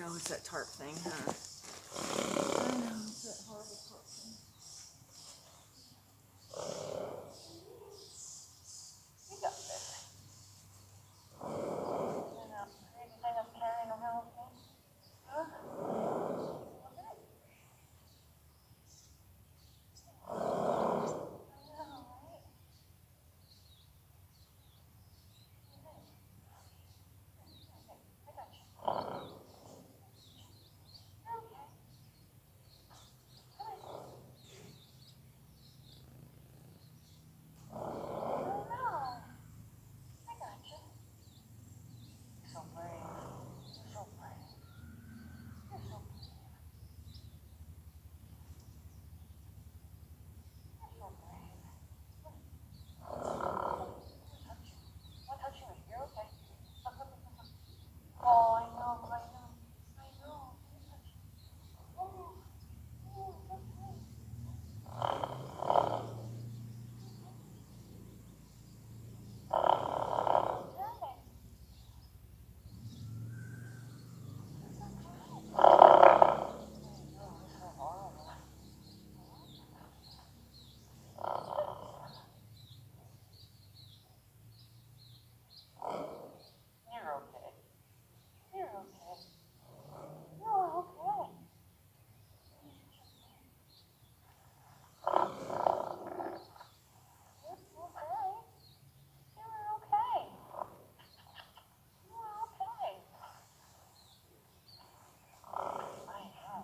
know, it's that tarp thing, huh? I know, it's that horrible tarp thing. You got this. I don't know. Anything I'm carrying around with me? Huh? Okay. I know, right? I got you. You're okay. Come here. Oh no. I got you. You're so brave. You're so brave. You're so brave. You're so brave. I'll touch you. You're okay. Oh, I know. I know. Oh, okay. Okay. You're okay. You're okay. You're okay. You're okay. You're okay. You're okay. I know.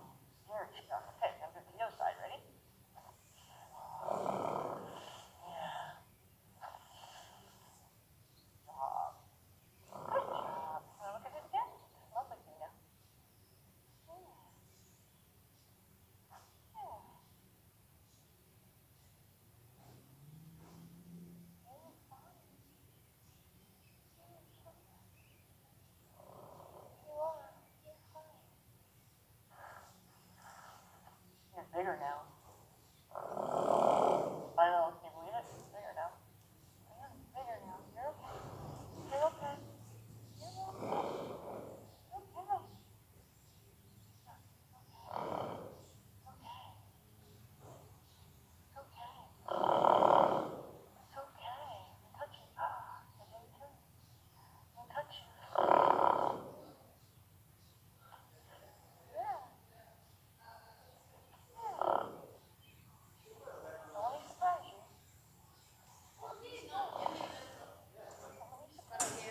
You're stuck. Okay, now do the other side. Ready? Yeah. Job. Good job. Wanna look at it again? Lovely thing, yeah. Yeah. You're fine. You are. You're fine. You're bigger now. I know. Can you believe it? You're bigger now. You're bigger now. You're okay. You're okay. You're okay. You're okay. Okay. It's okay. It's okay. I'm touching. I didn't too. I'm touching. Yeah. Yeah. So let me surprise you. Let me surprise you.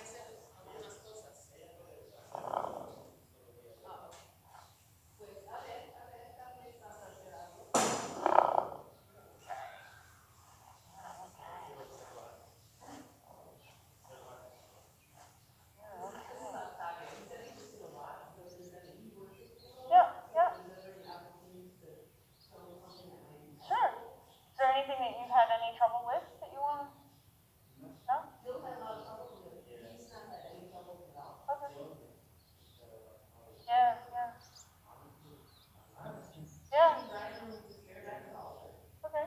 Yeah, yeah. Sure. Is there anything that you've had any trouble with that you want to? No? Okay. Yeah, yeah. Yeah. Okay.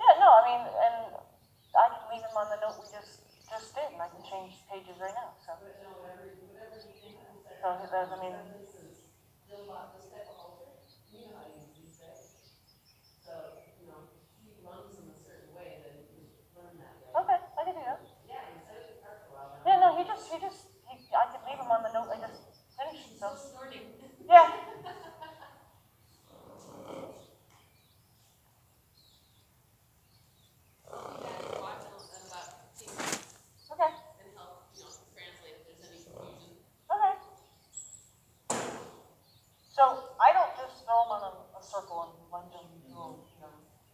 Yeah, no, I mean, and I can leave him on the note we just did, and I can change pages right now. So he does. I mean. Okay, I can do that. Yeah, no, I could leave him on the note I just finished. So. Yeah. Okay. Okay. So I don't just throw him on a circle and lunge him through,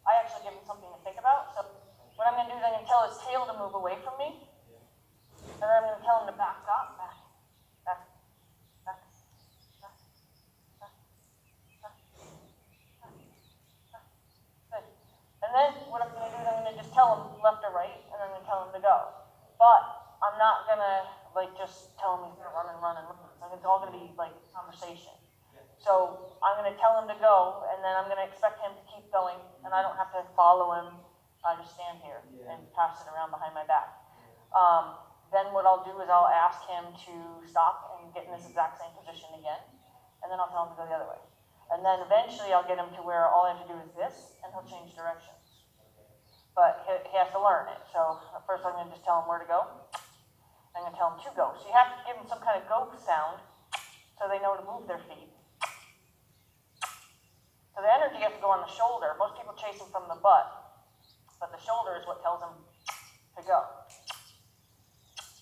I actually give him something to think about. So what I'm going to do is I'm going to tell his tail to move away from me. And then I'm going to tell him to back up, back, back, back, back, back, back, back, back. Good. And then what I'm going to do is I'm going to just tell him left or right, and I'm going to tell him to go. But I'm not going to, just tell him he's going to run and run and run. It's all going to be, conversation. So I'm going to tell him to go, and then I'm going to expect him to keep going, and I don't have to follow him. I just stand here and pass it around behind my back. Then what I'll do is I'll ask him to stop and get in this exact same position again, and then I'll tell him to go the other way. And then eventually I'll get him to where all I have to do is this, and he'll change directions. But he has to learn it. So first I'm going to just tell him where to go. I'm going to tell him to go. So you have to give him some kind of go sound so they know to move their feet. So the energy has to go on the shoulder. Most people chase him from the butt, but the shoulder is what tells him to go.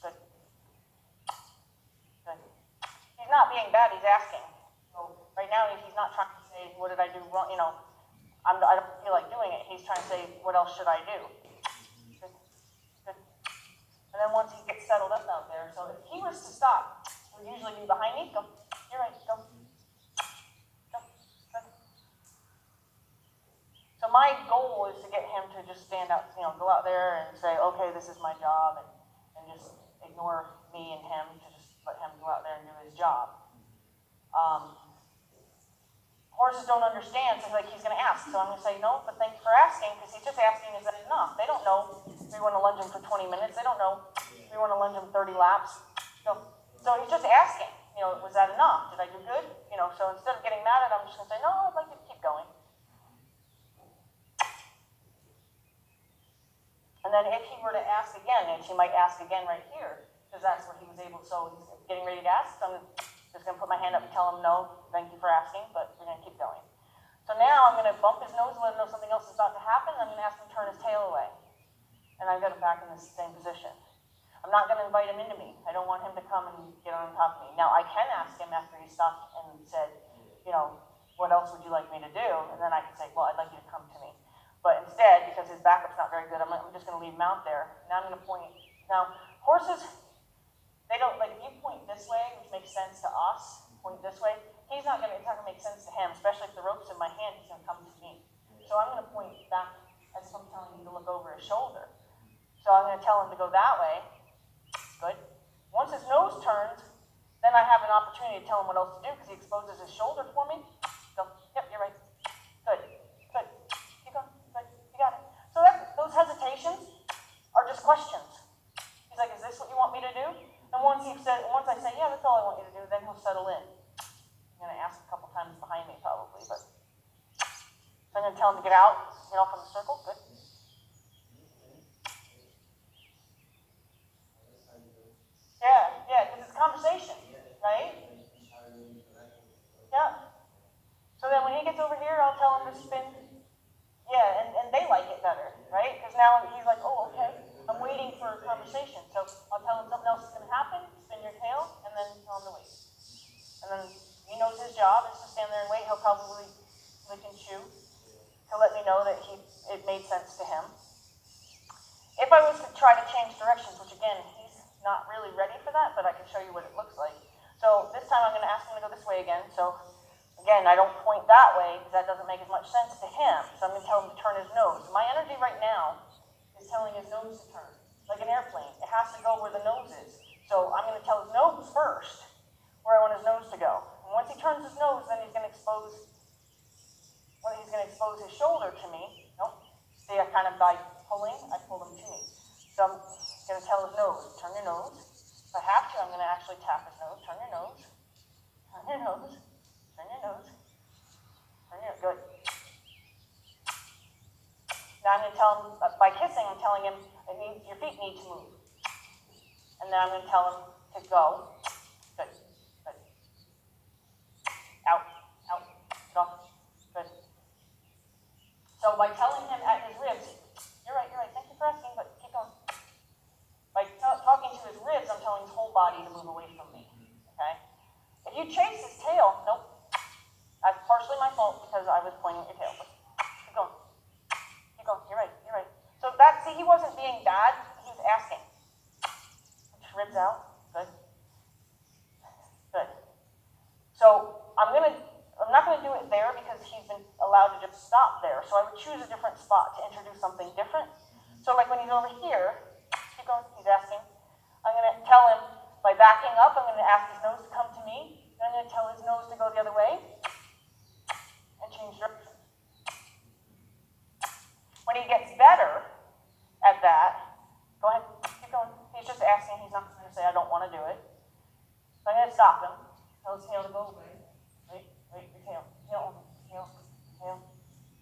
Good. Good. He's not being bad, he's asking. So right now he's not trying to say, what did I do wrong? You know, I don't feel like doing it. He's trying to say, what else should I do? Good. Good. And then once he gets settled up out there, so if he was to stop, it would usually be behind me. Go. You're right. Go. Go. Good. So my goal is to get him to just stand out, you know, go out there and say, okay, this is my job, and just ignore me and him, to just let him go out there and do his job. Horses don't understand, so like he's going to ask. So I'm going to say, no, but thank you for asking, because he's just asking, is that enough? They don't know we want to lunge him for 20 minutes. They don't know we want to lunge him 30 laps. So he's just asking, you know, was that enough? Did I do good? You know, so instead of getting mad at him, I'm just going to say, no, I'd like you to keep going. And then if he were to ask again, and he might ask again right here, because that's what he was able to, so he's getting ready to ask, so I'm just going to put my hand up and tell him, no, thank you for asking, but we're going to keep going. So now I'm going to bump his nose and let him know something else is about to happen, and I'm going to ask him to turn his tail away. And I've got him back in the same position. I'm not going to invite him into me. I don't want him to come and get on top of me. Now, I can ask him after he stopped and said, you know, what else would you like me to do? And then I can say, well, I'd like you to come to me. But instead, because his backup's not very good, I'm just going to leave him out there. Now I'm going to point. Now, horses, they don't, like, if you point this way, which makes sense to us, point this way, it's not going to make sense to him, especially if the rope's in my hand, he's going to come to me. So I'm going to point back as if I'm telling him to look over his shoulder. So I'm going to tell him to go that way. Good. Once his nose turns, then I have an opportunity to tell him what else to do, because he exposes his shoulder for me. Go, yep, you're right. Good, good. Keep going, good, you got it. So those hesitations are just questions. He's like, is this what you want me to do? And once I say, yeah, that's all I want you to do, then he'll settle in. I'm going to ask a couple times behind me probably, but so I'm going to tell him to get out, get off on the circle. Good. Yeah, because it's a conversation, right? Yeah. So then when he gets over here, I'll tell him to spin. Yeah, and they like it better, right? Because now he's like, oh, okay, I'm waiting for a conversation. So I'll tell him something else is going to happen, spin your tail, and then tell him to wait. And then he knows his job is to stand there and wait. He'll probably lick and chew to let me know that it made sense to him. If I was to try to change directions, which again, he's not really ready for that, but I can show you what it looks like. So this time I'm going to ask him to go this way again. So again, I don't point that way because that doesn't make as much sense to him. So I'm going to tell him to turn his nose. My energy right now is telling his nose to turn, like an airplane. It has to go where the nose is. So I'm going to tell his nose first where I want his nose to go. And once he turns his nose, then he's going to expose his shoulder to me. Nope. See, I kind of, by pulling, I pulled him to me. So I'm going to tell his nose, turn your nose. If I have to, I'm going to actually tap his nose. Turn your nose. Turn your nose. Turn your nose. Turn your nose. Good. Now I'm going to tell him, by kissing, I'm telling him, your feet need to move. And then I'm going to tell him to go. Good. Good. Out. Out. Go. Good. So by telling him at his ribs, you're right, thank you for asking, but keep going. By talking to his ribs, I'm telling his whole body to move away from me, okay? If you chase his tail, nope. That's partially my fault because I was pointing at your tail, but keep going. Keep going, you're right. So see, he wasn't being bad, he was asking. Ribs out, good. Good. So I'm not going to do it there because he's been allowed to just stop there. So I would choose a different spot to introduce something different. So like when he's over here, keep going, he's asking. I'm going to tell him by backing up, I'm going to ask his nose to come to me. Then I'm going to tell his nose to go the other way. change direction. When he gets better at that, go ahead, keep going. He's just asking, he's not going to say, I don't want to do it. So I'm going to stop him. Tell his tail to go away. Wait, your tail. Tail.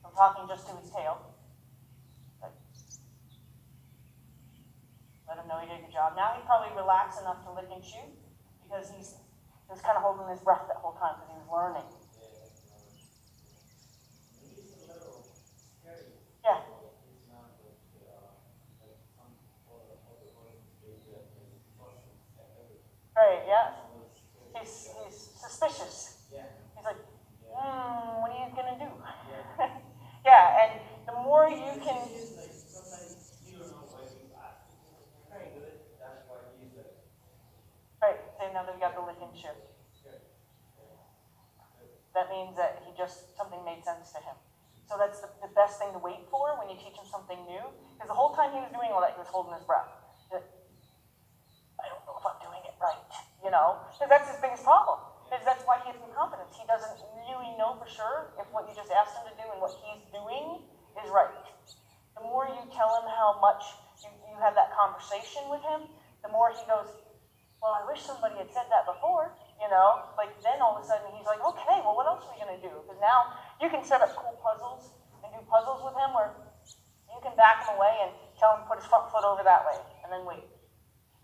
I'm talking just to his tail. Good. Let him know he did a good job. Now he's probably relaxed enough to lick and chew because he was kind of holding his breath that whole time because he was learning. Yeah. Right, yeah. He's suspicious. He's like, what are you going to do? Yeah, and the more you can... Right, so now they've got the lick and chew. That means that something made sense to him. So that's the best thing to wait for when you teach him something new. Because the whole time he was doing all that, he was holding his breath. I don't know if I'm doing it right, Because that's his biggest problem. Because that's why he has incompetence. He doesn't really know for sure if what you just asked him to do and what he's doing is right. The more you tell him how much you have that conversation with him, the more he goes, well, I wish somebody had said that before, Like then all of a sudden he's like, okay, well, what else are we going to do? Because now you can set up cool puzzles and do puzzles with him where you can back him away and tell him to put his front foot over that way and then wait.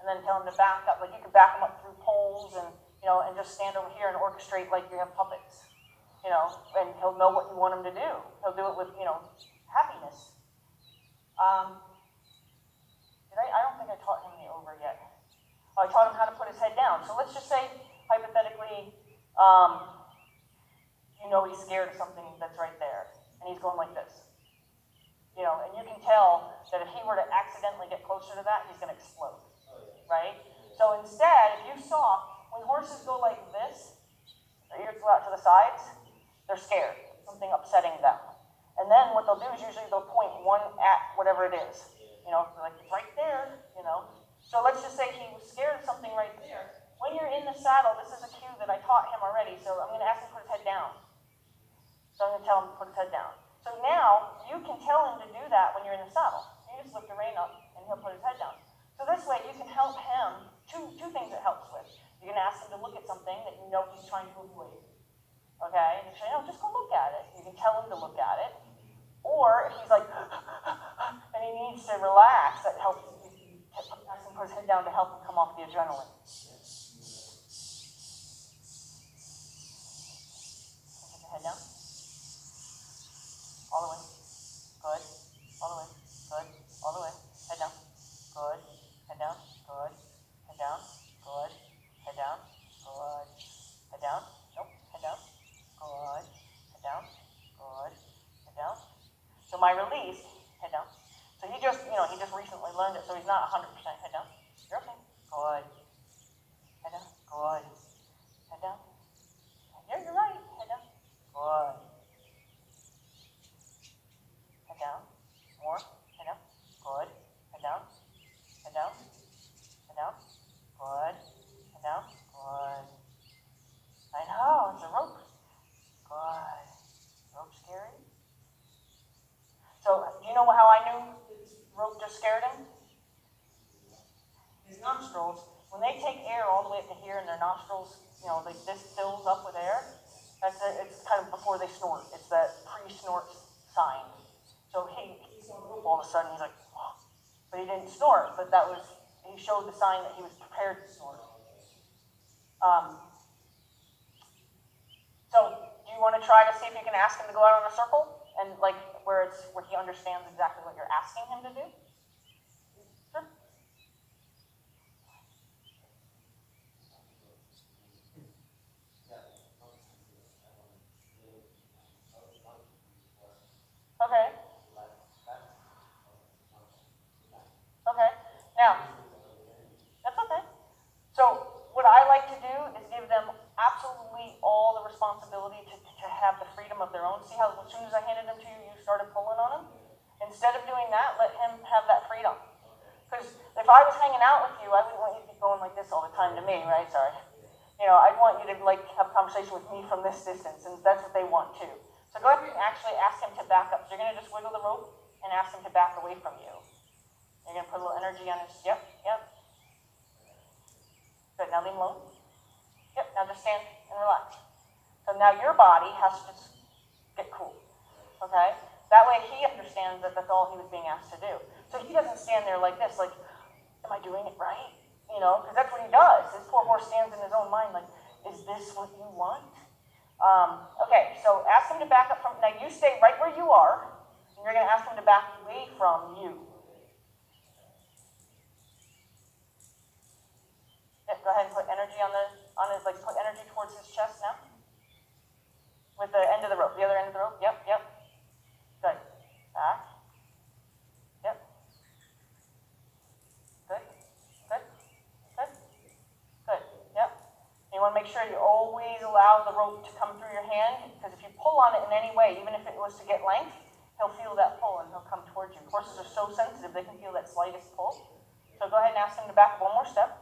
And then tell him to back up. Like you can back him up through poles and, and just stand over here and orchestrate like you have puppets, and he'll know what you want him to do. He'll do it with, happiness. I don't think I taught him the over yet. I taught him how to put his head down. So let's just say, hypothetically, he's scared of something that's right there, and he's going like this. And you can tell that if he were to accidentally get closer to that, he's going to explode, right? So instead, if you saw, when horses go like this, their ears go out to the sides, they're scared, something upsetting them. And then what they'll do is usually they'll point one at whatever it is. Like it's right there, So let's just say he was scared of something right there. When you're in the saddle, this is a cue that I taught him already, so I'm going to ask him to put his head down. So I'm going to tell him to put his head down. So now you can tell him to do that when you're in the saddle. You just lift the rein up and he'll put his head down. So this way you can help him, two things it helps with. You can ask him to look at something that you know he's trying to avoid. Okay? And you say, no, just go look at it. You can tell him to look at it. Or if he's like, and he needs to relax, that helps. Ask him to put his head down to help him come off the adrenaline. Put your head down. All the way. Good. All the way. Good. All the way. Head down. Good. Head down. Good. Head down. Good. Head down. Good. Head down. Nope. Head down. Good. Head down. Good. Head down. So my release, head down. So he just recently learned it, so he's not 100% head down. You're okay. Good. Head down. Good. Head down. You're right. Head down. Good. Head down. More. Head down. Good. Head down. Head down. Head down. Good. Head down. Good. I know, it's a rope. Good. Rope scary? So, do you know how I knew rope just scared him? His nostrils, when they take air all the way up to here and their nostrils, like this fills up with air, it's kind of before they snort. It's that pre-snort sign. So he all of a sudden, he's like, oh. But he didn't snort, but he showed the sign that he was prepared to snort. So, do you want to try to see if you can ask him to go out on a circle? And where he understands exactly what you're asking him to do? Sure. Okay. Okay. Now, that's okay. So what I like to do is give them absolutely all the responsibility to have the freedom of their own. See how as soon as I handed them to you, you started pulling on them? Instead of doing that, let him have that freedom. Because if I was hanging out with you, I wouldn't want you to be going like this all the time to me, right? Sorry. I'd want you to have a conversation with me from this distance, and that's what they want too. So go ahead and actually ask him to back up. So you're going to just wiggle the rope and ask him to back away from you. You're going to put a little energy on his, yep. Good, now leave him alone. Yep, now just stand and relax. So now your body has to just get cool, okay? That way he understands that that's all he was being asked to do. So he doesn't stand there like this, like, am I doing it right? You know, because that's what he does. This poor horse stands in his own mind like, is this what you want? Okay, so ask him to back up from, now you stay right where you are, and you're going to ask him to back away from you. Go ahead and put energy on his, like put energy towards his chest now. With the end of the rope, the other end of the rope, yep. Good, back. Yep. Good, yep. You want to make sure you always allow the rope to come through your hand, because if you pull on it in any way, even if it was to get length, he'll feel that pull and he'll come towards you. Horses are so sensitive, they can feel that slightest pull. So go ahead and ask him to back one more step.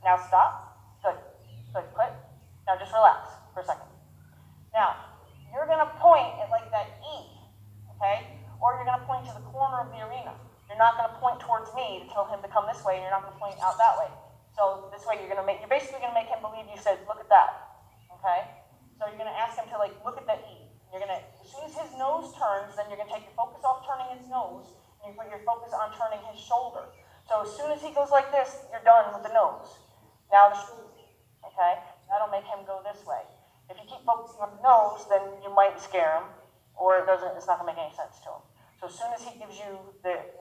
Now stop. Good. Put. Now just relax for a second. Now, you're going to point at like that E, okay? Or you're going to point to the corner of the arena. You're not going to point towards me to tell him to come this way, and you're not going to point out that way. So this way you're basically going to make him believe you said, look at that, okay? So you're going to ask him to like, look at that E. You're going to, as soon as his nose turns, then you're going to take your focus off turning his nose, and you put your focus on turning his shoulder. So as soon as he goes like this, you're done with the nose. Now the shoulder, okay? That'll make him go this way. If you keep focusing on the nose, then you might scare him, or it's not going to make any sense to him. So as soon as he gives you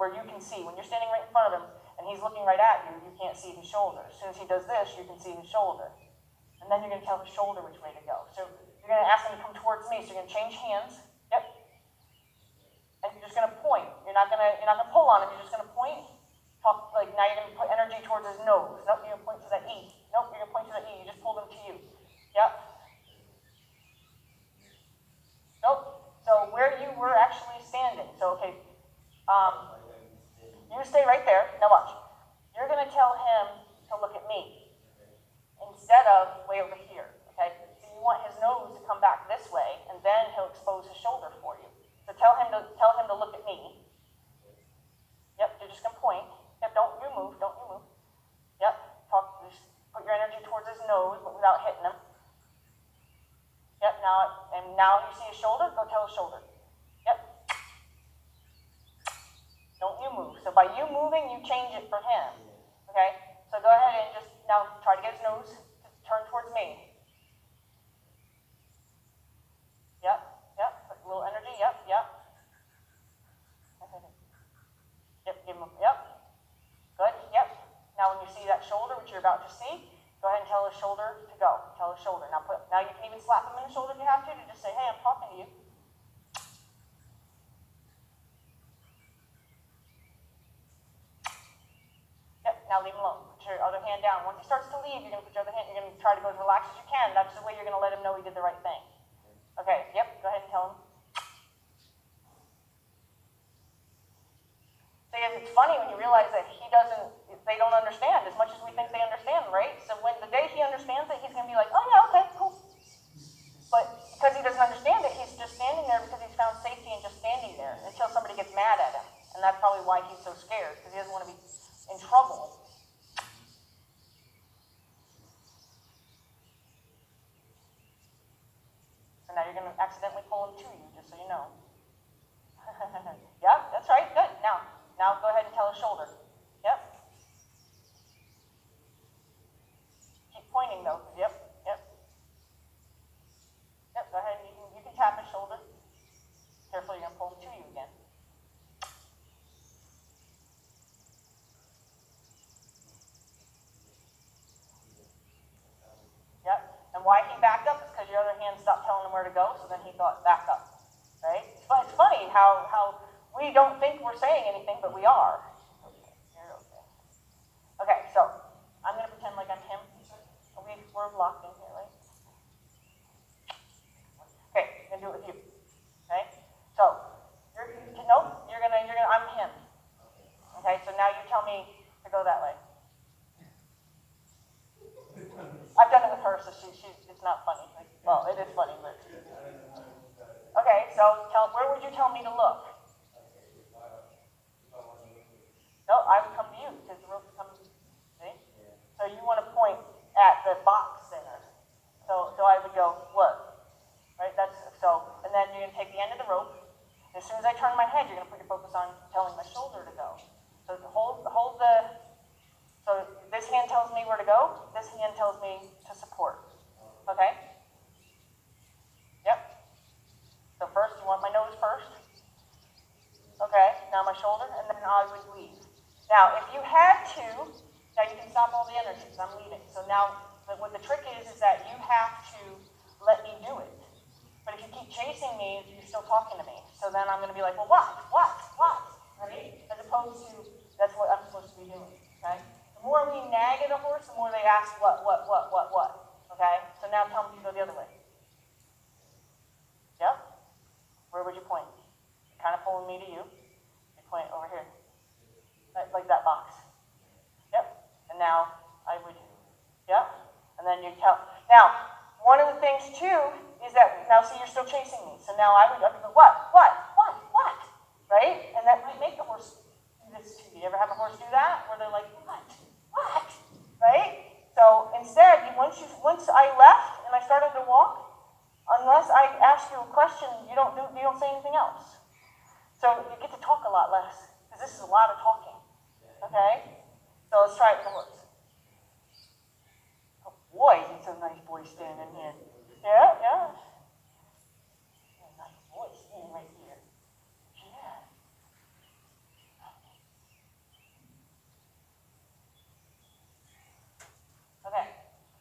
where you can see, when you're standing right in front of him, and he's looking right at you, you can't see his shoulder. As soon as he does this, you can see his shoulder. And then you're going to tell his shoulder which way to go. So you're going to ask him to come towards me, so you're going to change hands. Yep. And you're just going to point. You're not going to pull on him, you're just going to point. Like now you're going to put energy towards his nose. Nope, you're going to point to that E. Nope, you're going to point to that E. You just pulled him to you. Yep. Nope. So where you were actually standing. So, okay, you stay right there. Now watch. You're going to tell him to look at me instead of way over here. Okay. So you want his nose to come back this way, and then he'll expose his shoulder for you. So tell him to look at me. Yep. You're just going to point. Yep, don't you move. Yep, just put your energy towards his nose, but without hitting him. Yep, now you see his shoulder, go tell his shoulder. Yep. Don't you move. So by you moving, you change it for him. Okay? So go ahead and just now try to get his nose to turn towards me. Yep, put a little energy, yep. Yep, give him, yep. Good, yep. Now when you see that shoulder, which you're about to see, go ahead and tell his shoulder to go. Tell his shoulder. Now you can even slap him in the shoulder if you have to just say, hey, I'm talking to you. Yep, now leave him alone. Put your other hand down. Once he starts to leave, you're going to put your other hand, you're going to try to go as relaxed as you can. That's the way you're going to let him know he did the right thing. Okay, yep, go ahead and tell him. See, it's funny when you realize that they don't understand as much as we think they understand, right? So when the day he understands it, he's going to be like, oh yeah, okay, cool. But because he doesn't understand it, he's just standing there because he's found safety in just standing there until somebody gets mad at him. And that's probably why he's so scared, because he doesn't want to be in trouble. So now you're going to accidentally pull him to you, just so you know. Yeah, that's right, good. Now go ahead and tell his shoulder. Yep. Keep pointing though. Yep. Yep, go ahead and you can tap his shoulder. Careful, you're going to pull him to you again. Yep. And why he backed up is because your other hand stopped telling him where to go, so then he thought, back up. Right? But it's funny how we don't think we're saying anything, but we are. Okay, so I'm going to pretend like I'm him. We're locked in here, right? Okay, I'm going to do it with you. Okay? So, I'm him. Okay, so now you tell me to go that way. I've done it with her, so it's It's not funny. Well, it is funny, but. Okay, so where would you tell me to look? No, I would come to you because the rope's coming. See? So you want to point at the box center. So I would go, look, right? That's so, and then you're gonna take the end of the rope. As soon as I turn my head, you're gonna put your focus on telling my shoulder to go. So hold the. So this hand tells me where to go. This hand tells me to support. Okay? Yep. So first, you want my nose first. Okay, now my shoulder, and then I would lead. Now, if you had to, now you can stop all the energy because I'm leading. So now, what the trick is that you have to let me do it. But if you keep chasing me, you're still talking to me. So then I'm going to be like, well, what? Right? As opposed to, that's what I'm supposed to be doing. Okay? The more we nag at a horse, the more they ask what. Okay? So now tell me to go the other way. Yep. Where would you point? You're kind of pulling me to you. You point over here. Like that box. Yep. And now I would, yep. And then you tell. Now, one of the things too is that, now see, you're still chasing me. So now I would go, what? Right? And that might make the horse do this to you. You ever have a horse do that? Where they're like, what? Right? So instead, once I left and I started to walk, unless I ask you a question, you don't say anything else. So you get to talk a lot less, because this is a lot of talking. Okay? So let's try it with the horse. Oh boy, it's a nice boy standing here. Yeah. A nice boy standing right here. Yeah. Okay.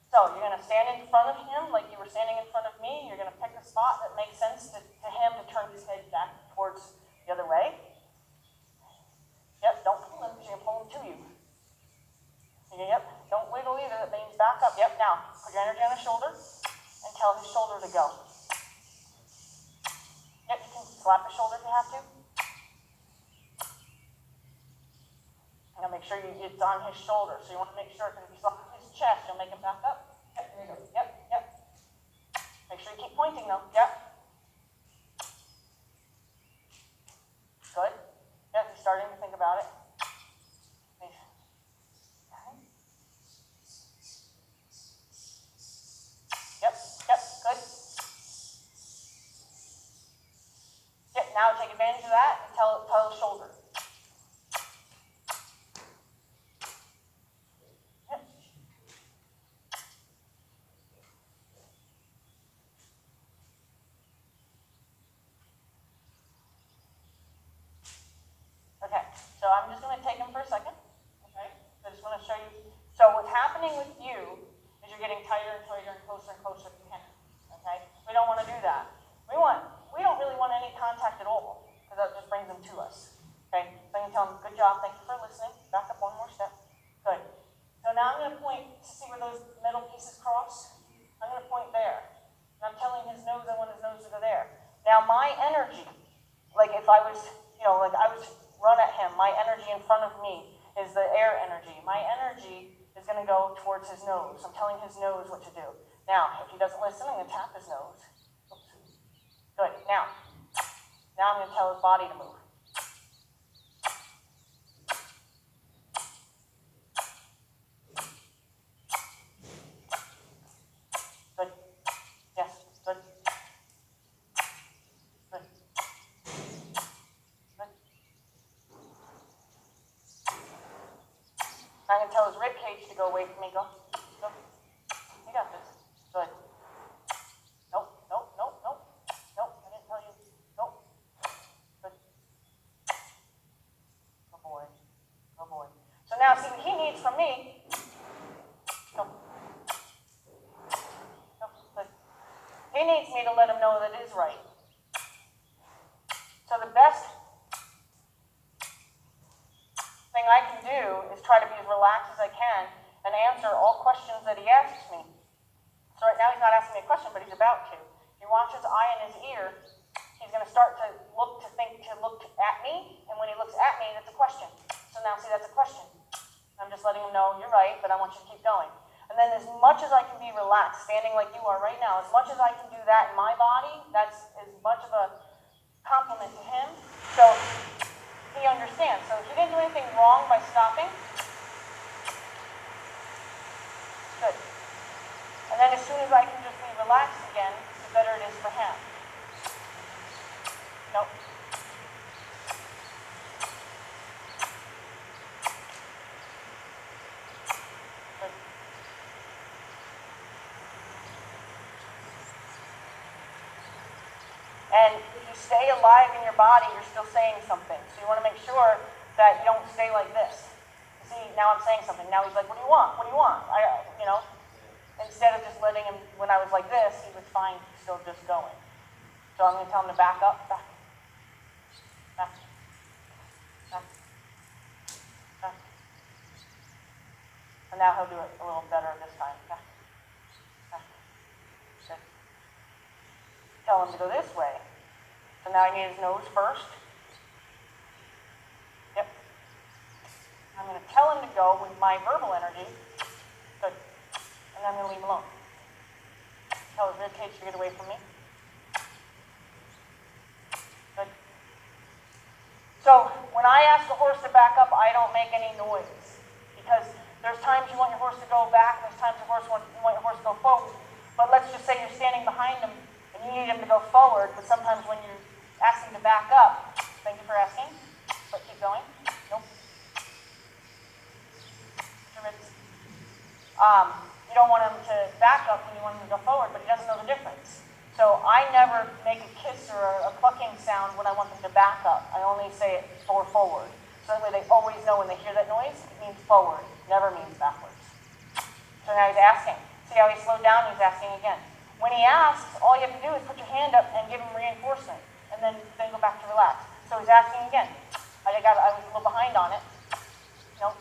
So you're going to stand in front of him like you were standing in front of me. You're going to pick a spot that makes sense to him to turn his head back towards the other way. Yep, don't pull him because you're going to pull him to you. Yep, don't wiggle either. That means back up. Yep, now put your energy on his shoulder and tell his shoulder to go. Yep, you can slap his shoulder if you have to. Now make sure it's on his shoulder. So you want to make sure, because if you slap his chest, you'll make him back up. Yep, there you go. Yep. Make sure you keep pointing though. Yep. Good. Yep, he's starting to think about it. Yep, good. Yep, now take advantage of that and tell his shoulder. Yep. Okay, so I'm just going to take him for a second. Okay, so I just want to show you. So what's happening with you is you're getting tighter and tighter and closer to him. Okay, we don't want to do that. We don't really want any contact at all, because that just brings them to us. Okay, so I'm going to tell him, good job, thank you for listening. Back up one more step. Good. So now I'm going to point to see where those metal pieces cross. I'm going to point there. And I'm telling his nose, I want his nose to go there. Now my energy, like if I was, like I was run at him, my energy in front of me is the air energy. My energy is going to go towards his nose. I'm telling his nose what to do. Now, if he doesn't listen, I'm going to tap his nose. Oops. Good. Now I'm going to tell his body to move. Good. Yes. Good. Good. Good. I'm going to tell his rib cage to go away from me. Go. You got this. Good. Nope. I didn't tell you. Nope. Good. Good boy. So now, see what he needs from me. Go. Good. He needs me to let him know that it is right. So the best thing I can do is try to be as relaxed as I can and answer all questions that he asks me. So right now he's not asking me a question, but he's about to. He watches eye in his ear. He's going to start to look at me, and when he looks at me, that's a question. So now see, that's a question. I'm just letting him know, you're right, but I want you to keep going. And then as much as I can be relaxed, standing like you are right now, as much as I can do that in my body, that's as much of a compliment to him. So he understands. So he didn't do anything wrong by stopping. Good. And then as soon as I can just be relaxed again, the better it is for him. Nope. Good. And if you stay alive in your body, you're still saying something. So you want to make sure that you don't stay like this. See, now I'm saying something. Now he's like, what do you want? What do you want? Instead of just letting him, when I was like this, he was fine, still just going. So I'm going to tell him to back up, back, back, back, back. And now he'll do it a little better this time. Back, back. Good. Tell him to go this way. So now I need his nose first. Yep. I'm going to tell him to go with my verbal energy. Good. And I'm going to leave him alone. Tell his rib cage to get away from me. Good. So when I ask the horse to back up, I don't make any noise. Because there's times you want your horse to go back, and there's times you want your horse to go forward. But let's just say you're standing behind him, and you need him to go forward, but sometimes when you're asking to back up, thank you for asking, but keep going. Nope. Your ribs. You don't want him to back up when you want him to go forward, but he doesn't know the difference. So I never make a kiss or a clucking sound when I want them to back up. I only say it for forward. So that way they always know when they hear that noise, it means forward, never means backwards. So now he's asking. See how he slowed down? He's asking again. When he asks, all you have to do is put your hand up and give him reinforcement, and then go back to relax. So he's asking again. I was a little behind on it. Nope.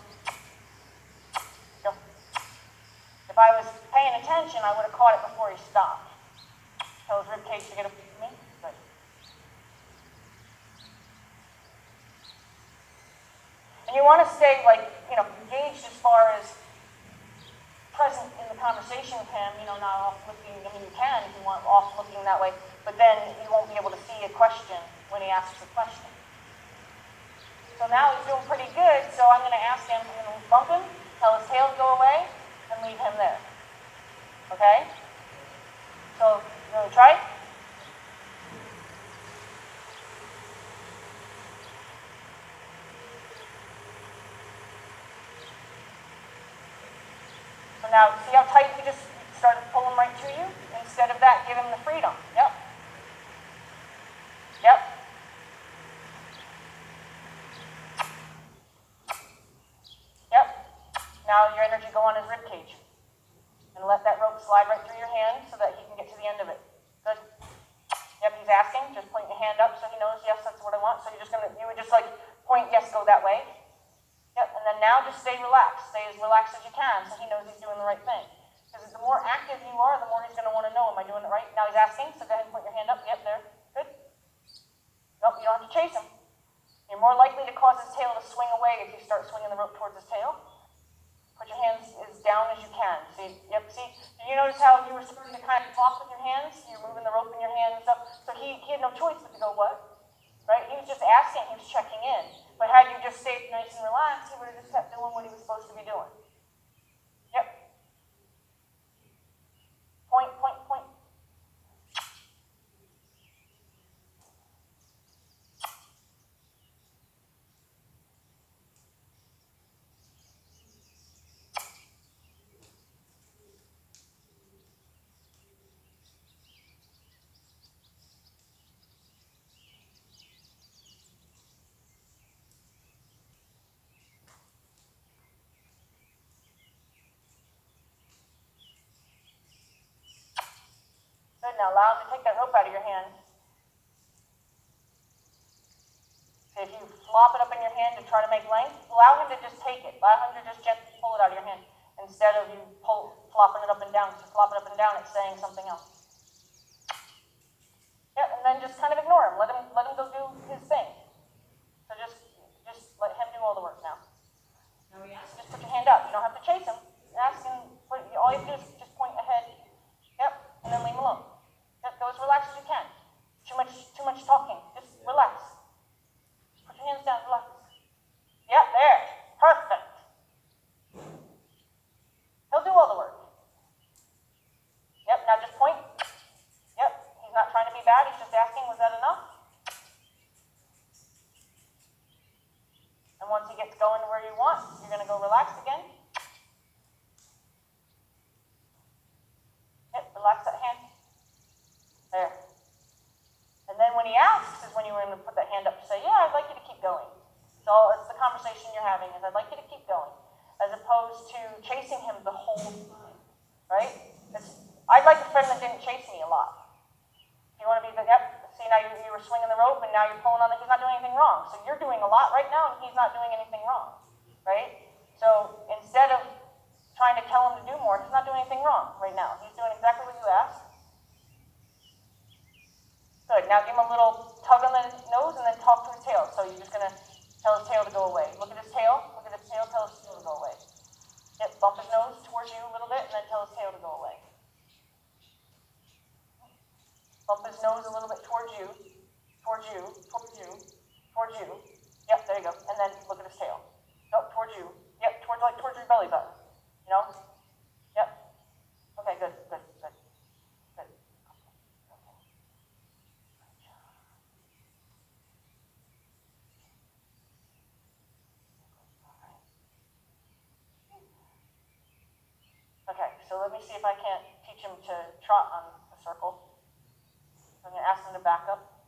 Go. If I was paying attention, I would have caught it before he stopped. Tell his rib cage to get away from me. Good. And you want to stay, engaged as far as present in the conversation with him, not off looking. I mean, you can if you want off looking that way, but then you won't be able to see a question when he asks a question. So now he's doing pretty good, so I'm going to ask him, I'm going to bump him, tell his tail to go away, and leave him there. Okay? So, you want to try? So now, see how tight we just started pulling right to you? Instead of that, give him the freedom. Yep. Yep. Yep. Now your energy go on his rib cage. And let that rope slide right through your hand so that he can get to the end of it. Good. Yep, he's asking. Just point your hand up so he knows, yes, that's what I want. So you would just point, yes, go that way. Yep, and then now just stay relaxed. Stay as relaxed as you can so he knows he's doing the right thing. Because the more active you are, the more he's going to want to know, am I doing it right? Now he's asking, so go ahead and put your hand up. Yep, there. Good. Nope, you don't have to chase him. You're more likely to cause his tail to swing away if you start swinging the rope towards his tail. Put your hands as down as you can. See, yep, see? Did you notice how you were starting to kind of talk with your hands? You're moving the rope in your hand and stuff. So he had no choice but to go what? Right? He was just asking, he was checking in. But had you just stayed nice and relaxed, he would have just kept doing what he was supposed to be doing. Yep. Point, point, point. Good, now allow him to take that rope out of your hand. If you flop it up in your hand to try to make length, allow him to just take it. Allow him to just gently pull it out of your hand. Instead of you flopping it up and down. If you flop it up and down, it's saying something else. Yeah, and then just kind of ignore him. Let him go do his thing. So just let him do all the work now. Just put your hand up. You don't have to chase him. Ask him, all once he gets going where you want, you're going to go relaxed again. Yep, relax that hand. There. And then when he asks is when you want to put that hand up to say, yeah, I'd like you to keep going. So it's the conversation you're having is I'd like you to keep going, as opposed to chasing him the whole time, right? I'd like a friend that didn't chase me a lot. If you want to be the, yep, see now you were swinging the rope and now you're pulling on it, he's not doing anything wrong. So you're doing a lot right now and he's not doing anything wrong, right? So instead of trying to tell him to do more, he's not doing anything wrong right now. He's doing exactly what you asked. Good, now give him a little tug on the nose and then talk to his tail. So you're just going to tell his tail to go away. Look at his tail, tell his tail to go away. Yep, bump his nose towards you a little bit and then tell his tail to go away. Bump his nose a little bit towards you, towards you, towards you, towards you. Yep, there you go. And then look at his tail. Nope, towards you. Yep, towards your belly button. You know? Yep. Okay, good, good, good, good. Okay, so let me see if I can't teach him to trot on the circle. I'm going to ask him to back up.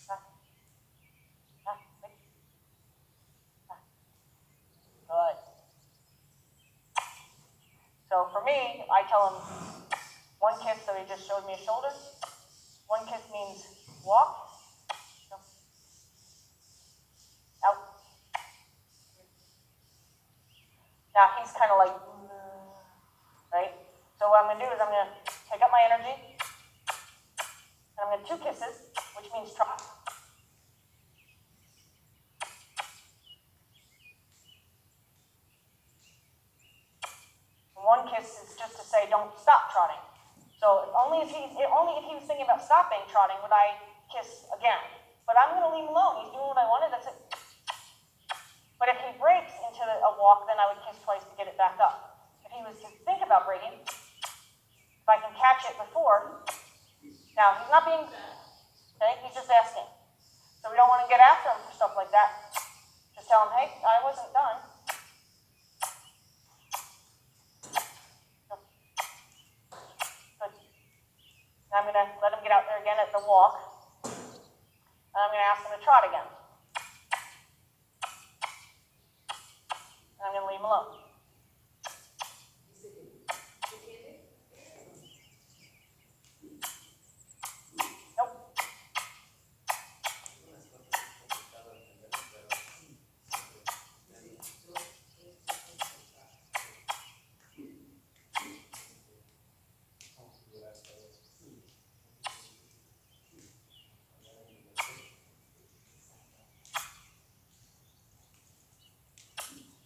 Back. Back. Back. Good. So for me, I tell him one kiss, so he just showed me a shoulder. One kiss means walk. Out. Now he's kind of like, right? So what I'm going to do is I'm going to take up my energy, and I'm going to 2 kisses, which means trot. And 1 kiss is just to say don't stop trotting. So only if he was thinking about stopping trotting would I kiss again. But I'm going to leave him alone. He's doing what I wanted. That's it. But if he breaks into a walk, then I would kiss twice to get it back up. If he was to think about breaking, if I can catch it before, now he's not being, okay, he's just asking. So we don't want to get after him for stuff like that. Just tell him, hey, I wasn't done. Good. Now I'm going to let him get out there again at the walk. And I'm going to ask him to trot again. And I'm going to leave him alone.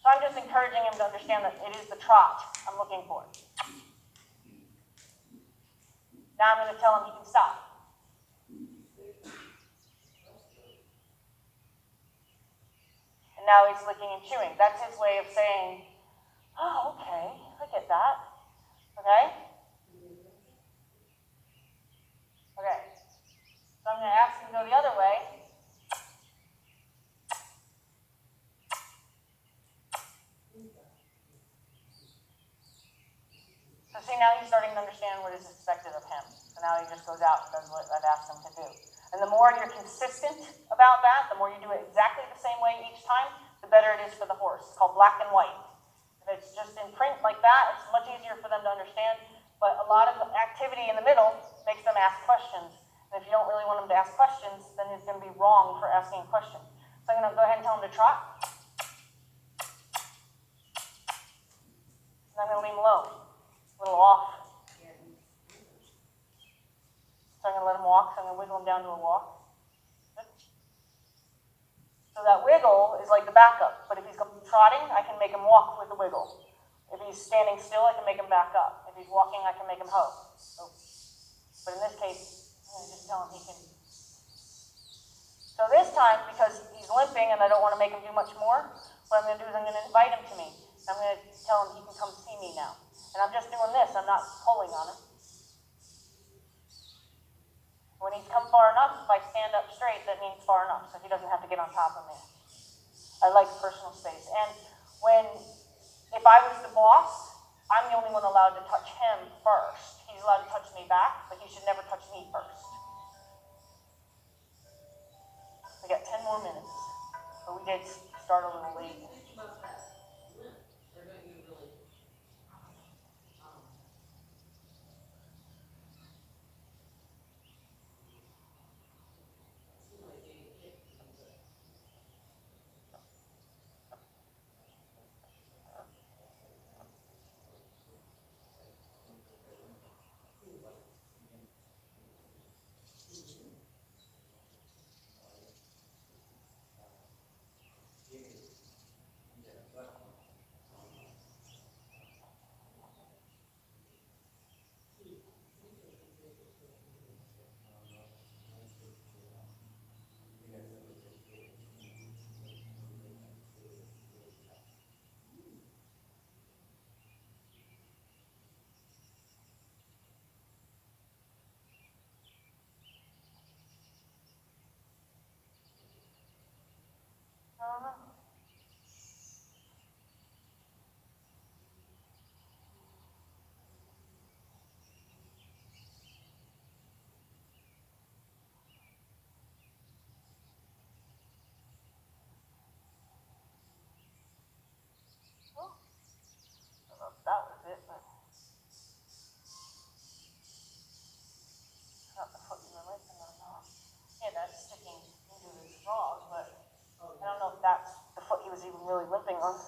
So I'm just encouraging him to understand that it is the trot I'm looking for. Now I'm going to tell him he can stop. And now he's licking and chewing. That's his way of saying, oh, okay, I get that. Okay? Okay. So I'm going to ask him to go the other way. So see, now he's starting to understand what is expected of him. So now he just goes out and does what I've asked him to do. And the more you're consistent about that, the more you do it exactly the same way each time, the better it is for the horse. It's called black and white. If it's just in print like that, it's much easier for them to understand. But a lot of activity in the middle makes them ask questions. And if you don't really want them to ask questions, then he's going to be wrong for asking a question. So I'm going to go ahead and tell him to trot. And I'm going to leave him alone. A little off. So I'm going to let him walk. So I'm going to wiggle him down to a walk. Good. So that wiggle is like the backup. But if he's trotting, I can make him walk with the wiggle. If he's standing still, I can make him back up. If he's walking, I can make him hoe. Oh. But in this case, I'm going to just tell him he can. So this time, because he's limping and I don't want to make him do much more, what I'm going to do is I'm going to invite him to me. I'm going to tell him he can come see me now. And I'm just doing this. I'm not pulling on him. When he's come far enough, if I stand up straight, that means far enough, so he doesn't have to get on top of me. I like personal space. And if I was the boss, I'm the only one allowed to touch him first. He's allowed to touch me back, but he should never touch me first. We got 10 more minutes, but we did start a little late. That was it, but not the foot you were limping on. Yeah, that's sticking into his frog, but I don't know if that's the foot he was even really limping on.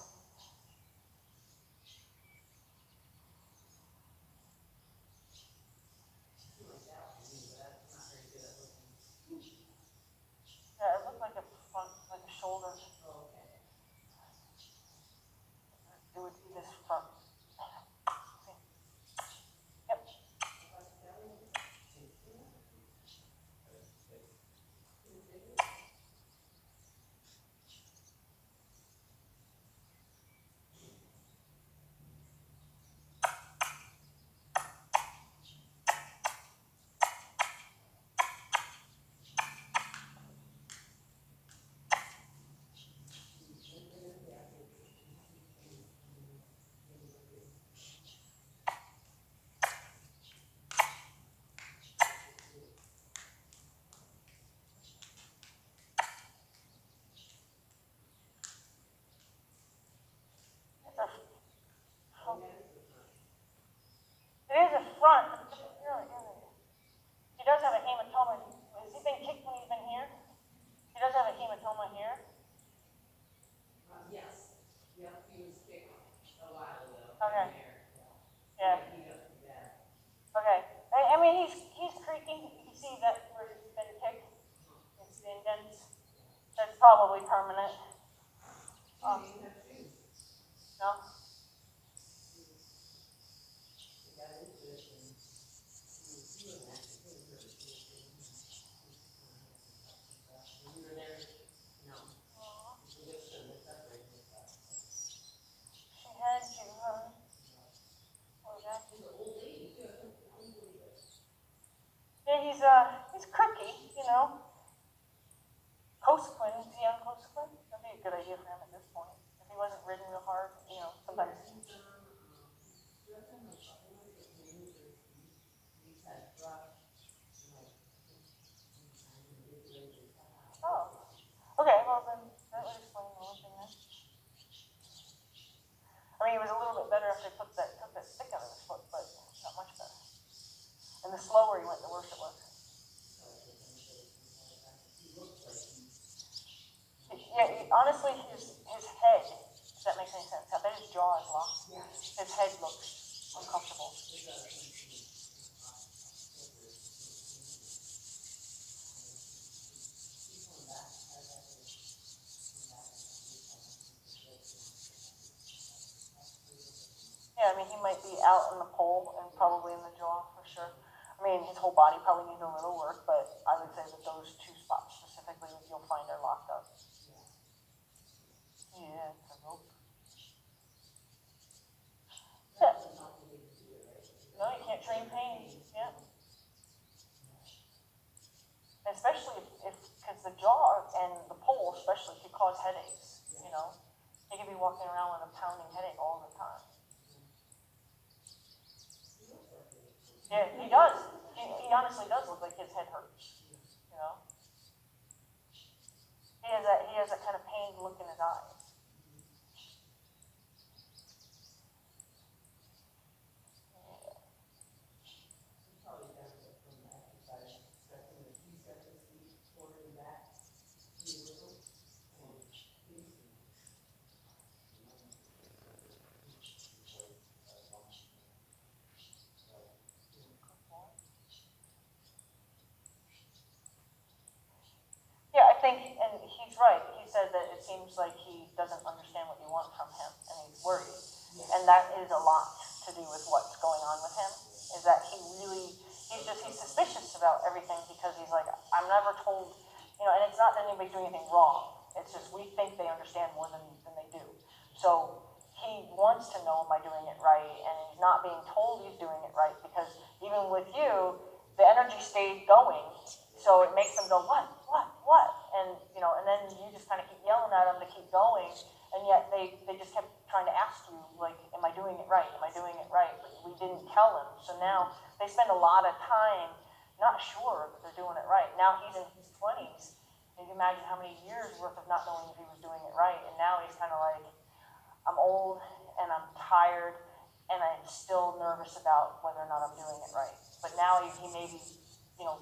Yeah, it looked like a front, like a shoulder. It would be this front. Yep. It is a front. He does have a hematoma. Has he been kicked when he's been here? He does have a hematoma here. Yes. Yep, he was kicked a while ago. Okay. Yeah. Okay. I mean, he's creaking. You can see that where he's been kicked. It's the indents. That's probably permanent. No. She had you, huh? What was that? Yeah, he's croaky, you know. Cosequin, is he on Cosequin? That'd be a good idea for him at this point. If he wasn't ridden real hard, you know, sometimes. Oh. Okay, well then that would explain the one thing then. I mean, it was a little bit better if they took that stick out of his foot, but not much better. And the slower he went, the worse it was. Honestly, his head, if that makes any sense, I bet his jaw is locked. His head looks uncomfortable. Yeah, I mean, he might be out in the pole and probably in the jaw for sure. I mean, his whole body probably needs a little work, but I would say that those two spots specifically you'll find are locked up. Yeah, it's a rope. Yeah. No, you can't train pain. Yeah. Especially if because the jaw and the pole especially could cause headaches. you know? He could be walking around with a pounding headache all the time. Yeah, he does. He honestly does look like his head hurts, you know? He has that kind of pained look in his eyes. Yeah, I think, and he's right. He said that it seems like he doesn't understand what you want from him, and he's worried. And that is a lot to do with what's going on with him, is that he's suspicious about everything because he's like, I'm never told, you know, and it's not that anybody's doing anything wrong. It's just we think they understand more than they do. So he wants to know, am I doing it right? And he's not being told he's doing it right because even with you, the energy stayed going. So it makes them go, what? And, you know, and then you just kind of keep yelling at them to keep going. And yet they just kept trying to ask you, like, am I doing it right? Am I doing it right? But we didn't tell them. So now they spend a lot of time not sure that they're doing it right. Now he's in his 20s. And you imagine how many years worth of not knowing if he was doing it right. And now he's kind of like, I'm old and I'm tired and I'm still nervous about whether or not I'm doing it right. But now he may be, you know,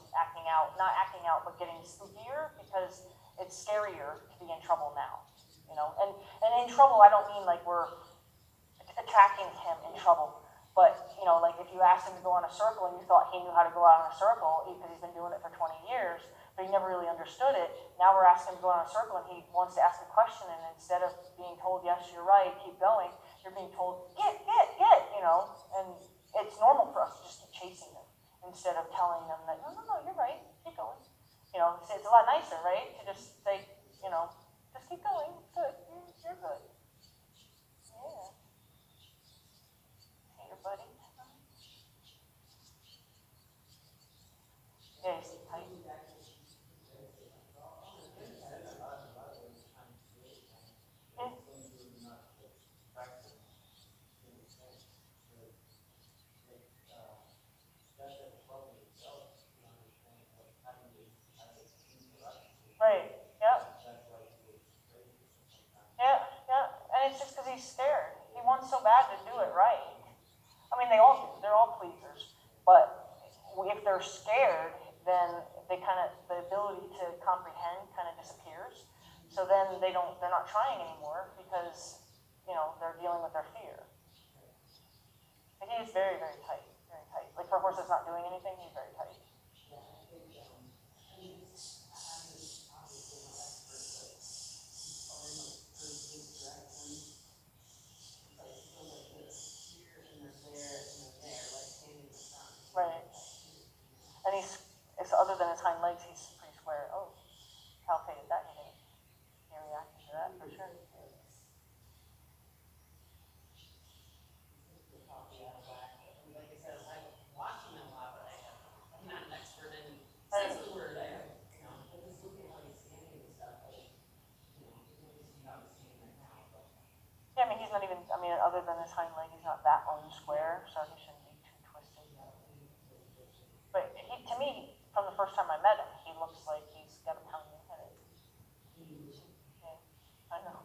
not acting out, but getting spookier because it's scarier to be in trouble now, you know. And in trouble, I don't mean like we're attacking him in trouble, but, you know, like if you asked him to go on a circle and you thought he knew how to go out on a circle because he's been doing it for 20 years, but he never really understood it. Now we're asking him to go on a circle and he wants to ask a question, and instead of being told, yes, you're right, keep going, you're being told, get, you know, and it's normal for us to just keep chasing them instead of telling them that, no, you're right, keep going. You know, it's a lot nicer, right? To just say, you know, just keep going, it's good, you're good. Yeah. Hey, your buddy. Yeah, he's tight. Yeah. Right, yeah. Yeah, and it's just because he's scared. He wants so bad to do it right. I mean, they all do. They're all pleasers. But if they're scared, then the ability to comprehend kind of disappears. So then they're not trying anymore because, you know, they're dealing with their fear. And he is very, very tight, very tight. Like for a horse that's not doing anything, he's very tight. Right. And it's other than his hind legs, he's pretty square. Oh, how did that hit? He reacted to that for sure. Yeah, I mean, he's not even, I mean, other than his hind leg, he's not that square, so he shouldn't be too twisted. But to me, from the first time I met him, he looks like he's got a pounding headache. Yeah, I know.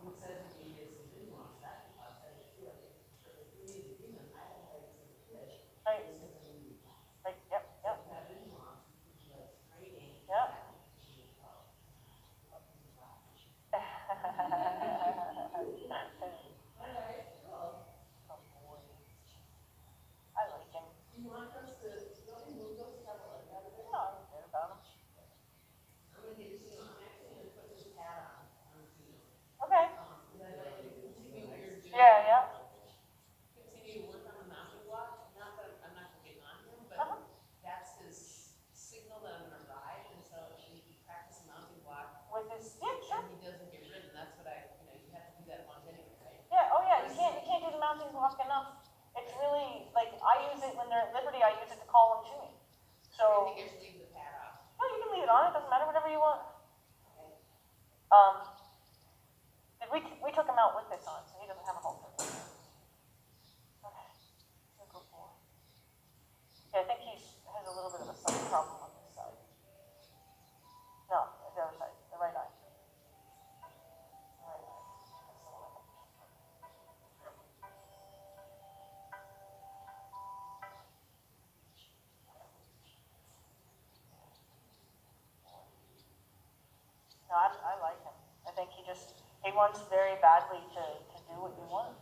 Right. Right, yep. Yep. Oh boy. I like him. No, I don't care about him. Okay. Yeah. Continue to work on the mountain block, not that I'm not gonna get on him, but that's his signal that I'm gonna ride, and so if you practice a mounting block. With his, yeah, sure. And he doesn't get ridden, that's what you have to do that once anyway, right? Yeah, oh yeah, you can't do the mounting block enough. It's really, like, I use it when they're at Liberty, I use it to call them to me. So. I think I should leave the pad off. No, you can leave it on, it doesn't matter, whatever you want. Okay. We come out with this on, so he doesn't have a halter. Okay, so go for it. Yeah, I think he has a little bit of a sight problem on this side. No, the other side, the right eye. The right eye. That's the one. No, I like him. I think he wants very badly to do what you want.